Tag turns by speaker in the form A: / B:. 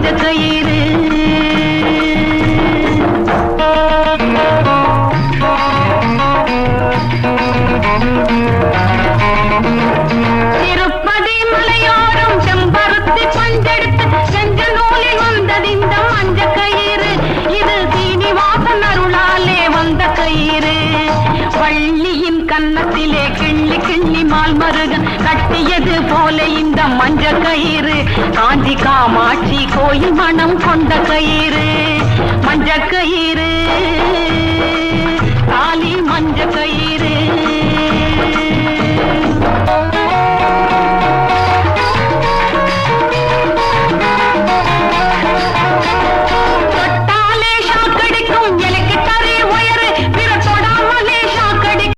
A: மஞ்ச கயிறு திருப்பதி மலையோரம் செம்பருத்தி பஞ்செடுத்து செஞ்ச நூலில் வந்தது இந்த மஞ்ச கயிறு இது சீனிவாசன் அருளாலே வந்த கயிறு வள்ளியின் கன்னத்திலே கிள்ளி கிள்ளி மால் மருகன் கட்டியது போல இந்த மஞ்ச கயிறு காஞ்சி காமாட்சி கோயில் மனம் கொண்ட கயிறு மஞ்ச கயிறு தாலி மஞ்ச கயிறு